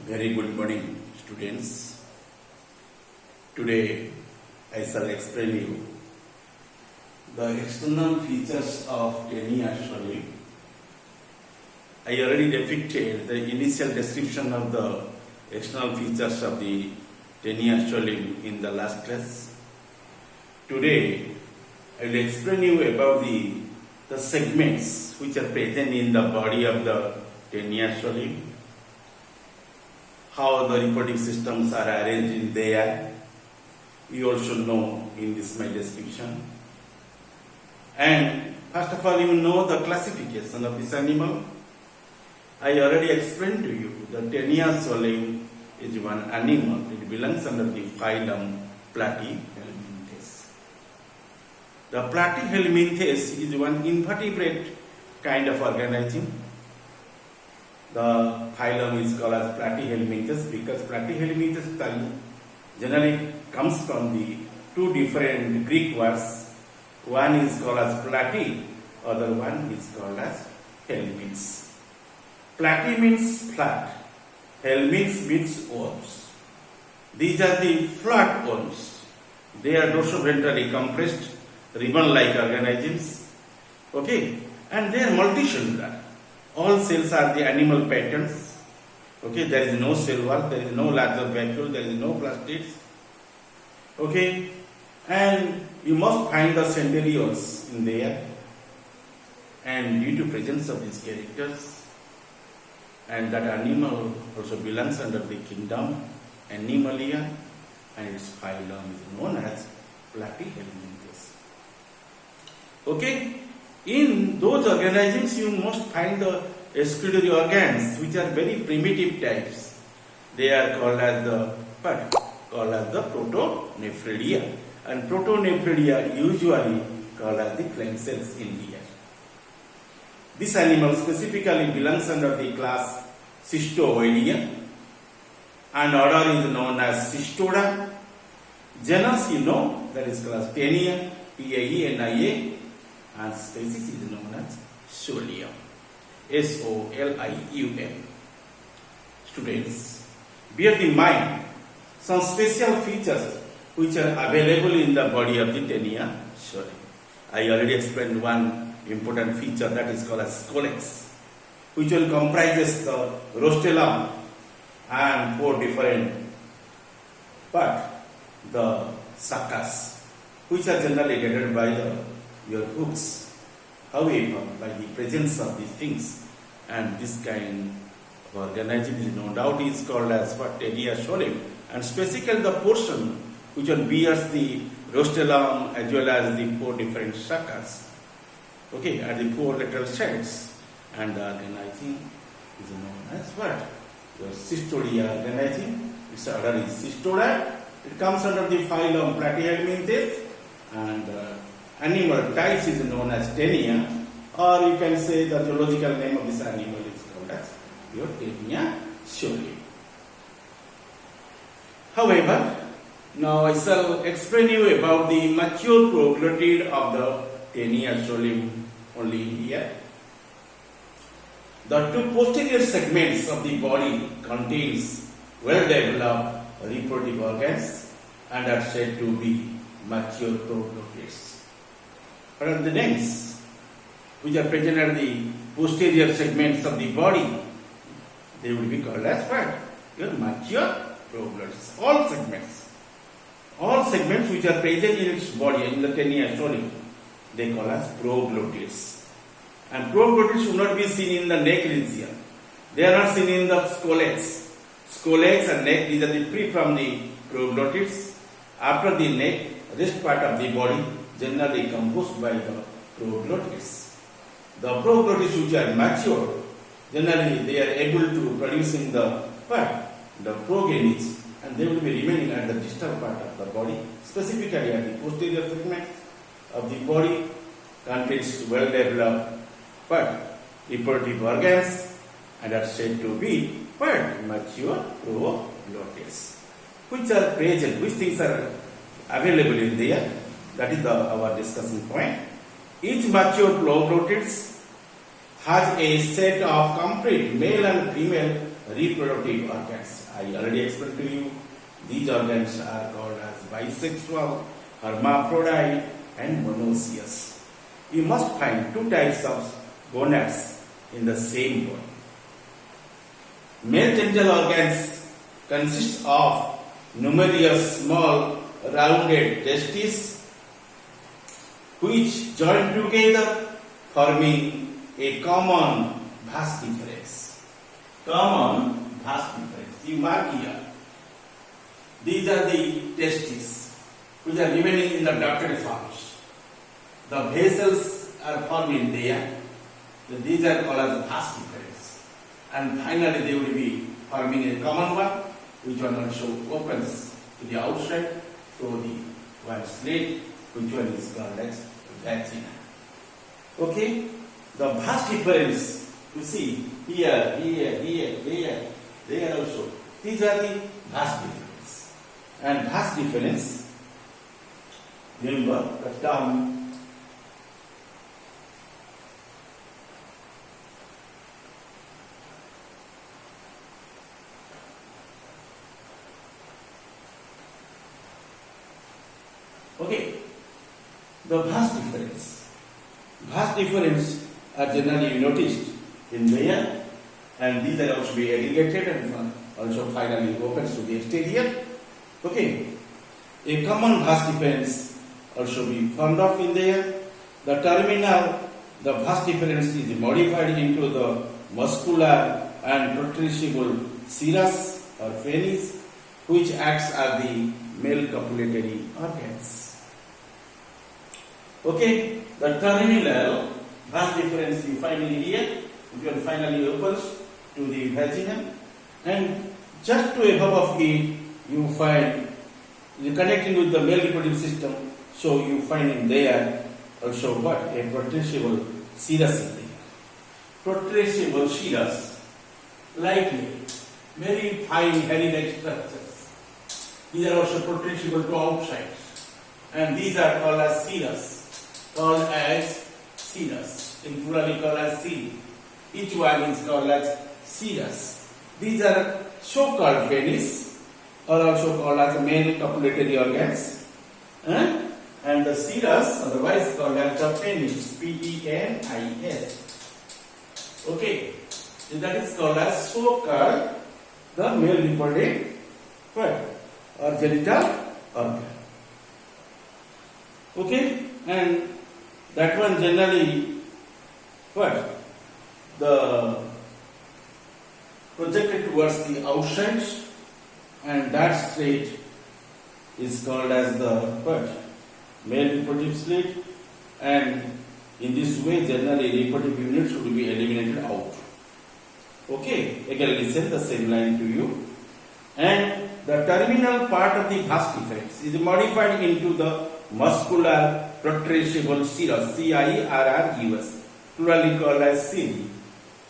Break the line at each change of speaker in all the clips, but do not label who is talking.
Very good morning, students. Today I shall explain you the external features of Taenia solium. I already depicted the initial description of the external features of the Taenia solium in the last class. Today I will explain you about the segments which are present in the body of the Taenia solium, how the reproductive systems are arranged in there. You also know in this my description. And first of all, you know the classification of this animal. I already explained to you that Taenia solium is one animal. It belongs under the phylum Platyhelminthes. The Platyhelminthes is one invertebrate kind of organism. The phylum is called as Platyhelminthes because Platyhelminthes generally comes from the two different Greek words. One is called as platy, other one is called as helminths. Platy means flat, helminths means worms. These are the flat worms. They are dorsoventrally compressed, ribbon-like organisms. Okay, and they are multicellular. All cells are the animal patterns. Okay, there is no cell wall, there is no larger vacuole, there is no plastids. Okay, and you must find the centrioles in there. And due to presence of these characters, and that animal also belongs under the kingdom Animalia, and its phylum is known as Platyhelminthes. Okay. In those organisms, you must find the excretory organs, which are very primitive types. They are called as the protonephridia, and protonephridia usually called as the clam cells in here. This animal specifically belongs under the class Cystoidea, and order is known as Cystoda. Genus, you know, that is class Taenia, Taenia. And species is known as solium, solium. Students, bear in mind some special features which are available in the body of the Taenia solium. I already explained one important feature, that is called as scolex, which will comprises the rostrum and four different the suckers, which are generally gathered by your hooks. However, by the presence of these things, and this kind of organism is no doubt is called as Taenia solium, and specifically the portion which bears the rostrum as well as the four different suckers. Okay, at the four lateral sides, and the organism is known as what? The Cystodia organism. Its order is Cystoda. It comes under the phylum Platyhelminthes, and animal types is known as Taenia, or you can say the zoological name of this animal is called as your Taenia solium. However, now I shall explain you about the mature proglottid of the Taenia solium only here. The two posterior segments of the body contains well-developed reproductive organs and are said to be mature proglottids. What are the names which are present at the posterior segments of the body? They will be called as what? Your mature proglottids. All segments which are present in its body, in the Taenia solium, they call as proglottids. And proglottids should not be seen in the neck region. They are not seen in the scolex. Scolex and neck, these are the free from the proglottids. After the neck, rest part of the body generally composed by the proglottids. The proglottids which are mature, generally they are able to producing the progenies, and they will be remaining at the distal part of the body, specifically at the posterior segment of the body, contains well-developed reproductive organs and are said to be mature proglottids. Which are present, which things are available in there? That is our discussion point. Each mature proglottids has a set of complete male and female reproductive organs. I already explained to you, these organs are called as bisexual, hermaphrodite and monoecious. You must find two types of gonads in the same body. Male genital organs consist of numerous small rounded testes which join together forming a common vas deferens. Common vas deferens. You mark here. These are the testes which are remaining in the ductal forms. The vessels are forming there. So these are called as vas deferens. And finally they will be forming a common one, which one also opens to the outside through the one slit, which one is called as vagina. Okay? The vas deferens, you see, here, there also. These are the vas deferens. And vas deferens, remember the term okay, the vas deferens. Vas deferens are generally noticed in there, and these are also be aggregated and also finally opens to the exterior. Okay, a common vas deferens also be formed of in there. The terminal, the vas deferens is modified into the muscular and protrusible serous or penis, which acts as the male copulatory organs. Okay, the terminal vas deferens you find in here, which will finally opens to the vagina, and just to above of it you find connecting with the male reproductive system, so you find in there also what? A protrusible serous in there. Protrusible serous, lightly, very fine hairy-like structures. These are also protrusible to outside, and these are called as serous. In plural called as serous. Each one is called as serous. These are so-called penis, or also called as male copulatory organs, and the serous, otherwise called as the penis, penis. Okay, that is called as so-called the male reproductive or genital organ. Okay, and that one generally the projected towards the outside, and that slit is called as the male reproductive slit, and in this way generally reproductive units should be eliminated out. Okay, again listen the same line to you. And the terminal part of the vas deferens is modified into the muscular protrusible serous, CIRRUS, plurally called as sin.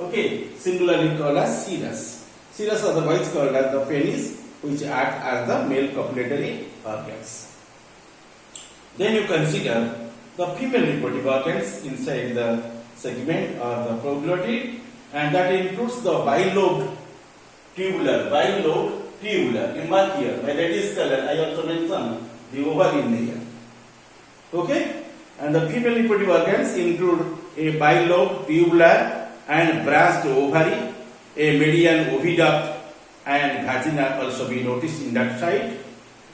Okay, singularly called as serous. Serous otherwise called as the penis, which act as the male copulatory organs. Then you consider the female reproductive organs inside the segment or the proglottid, and that includes the bilobed tubular. You mark here by reddish color. I also mentioned the ovary in there. Okay, and the female reproductive organs include a bilobed, tubular and branched ovary, a median oviduct, and vagina also be noticed in that side.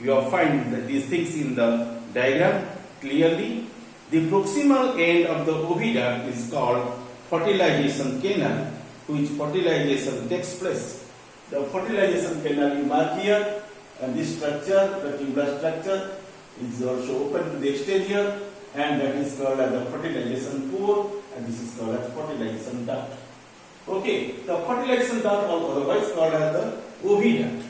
You will find these things in the diagram clearly. The proximal end of the oviduct is called fertilization canal, which fertilization takes place. The fertilization canal you mark here, and this structure, the tubular structure, is also open to the exterior, and that is called as the fertilization pore, and this is called as fertilization duct. Okay, the fertilization duct, or otherwise called as the oviduct.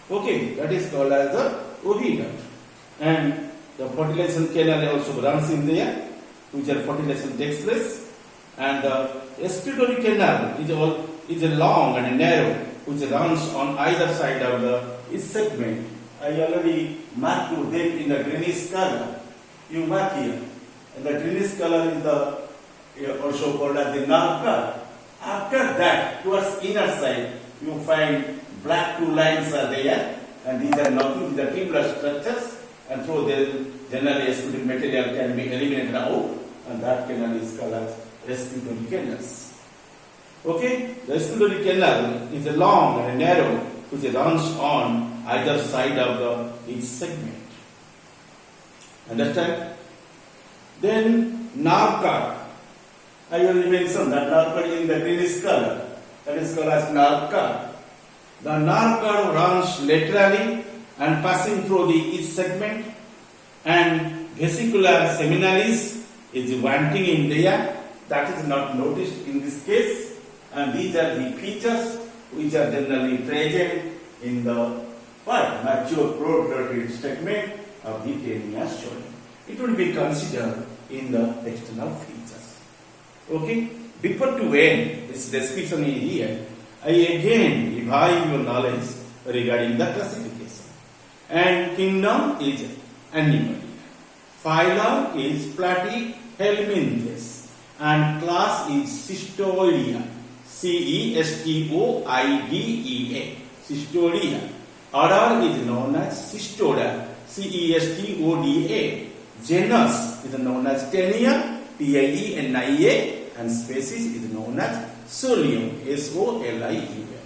Okay, that is called as the oviduct, and the fertilization canal also runs in there, which are fertilization takes place, and the excretory canal is a long and narrow, which runs on either side of the segment. I already marked to them in the greenish color. You mark here, and the greenish color is also called as the nerve color. After that, towards inner side, you find black two lines are there, and these are nothing, these are tubular structures, and so the generally excluded material can be eliminated out, and that canal is called as exclusory canals. Okay, the exclusory canal is a long and a narrow which runs on either side of each segment. Understand? Then nerve cord. I already mentioned that nerve cord in the greenish color. That is called as nerve cord. The nerve cord runs laterally and passing through each segment, and vesicular seminalis is wanting in there. That is not noticed in this case, and these are the features which are generally present in the mature proglottid segment of the Taenia solium. It will be considered in the external features. Okay, before to end this description is here, I again revive your knowledge regarding the classification. And kingdom is Animalia, phylum is Platyhelminthes, and class is Cystoidea, Cestoidea, Cystoidea. Order is known as Cystoda, Cestoda. Genus is known as Taenia, Taenia, and species is known as solium, Solium.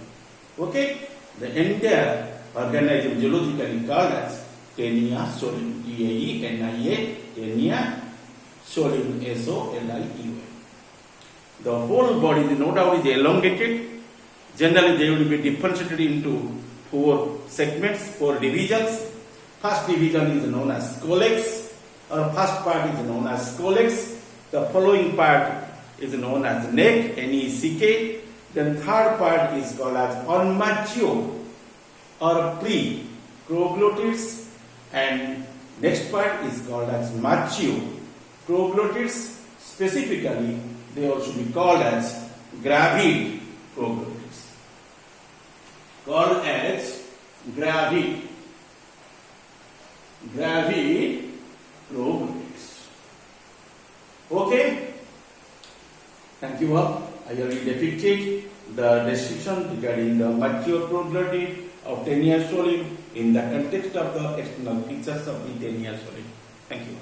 Okay, the entire organism geologically called as Taenia solium, Taenia, Taenia solium, Solium. The whole body, no doubt, is elongated. Generally, they will be differentiated into 4 segments, 4 divisions. First division is known as scolex, or first part is known as scolex. The following part is known as neck, neck. Then third part is called as unmature or pre-proglottids, and next part is called as mature proglottids. Specifically, they also be called as gravid proglottids. Called as gravid proglottids. Okay. Thank you all. I already depicted the description regarding the mature proglottid of Taenia solium in the context of the external features of the Taenia solium. Thank you.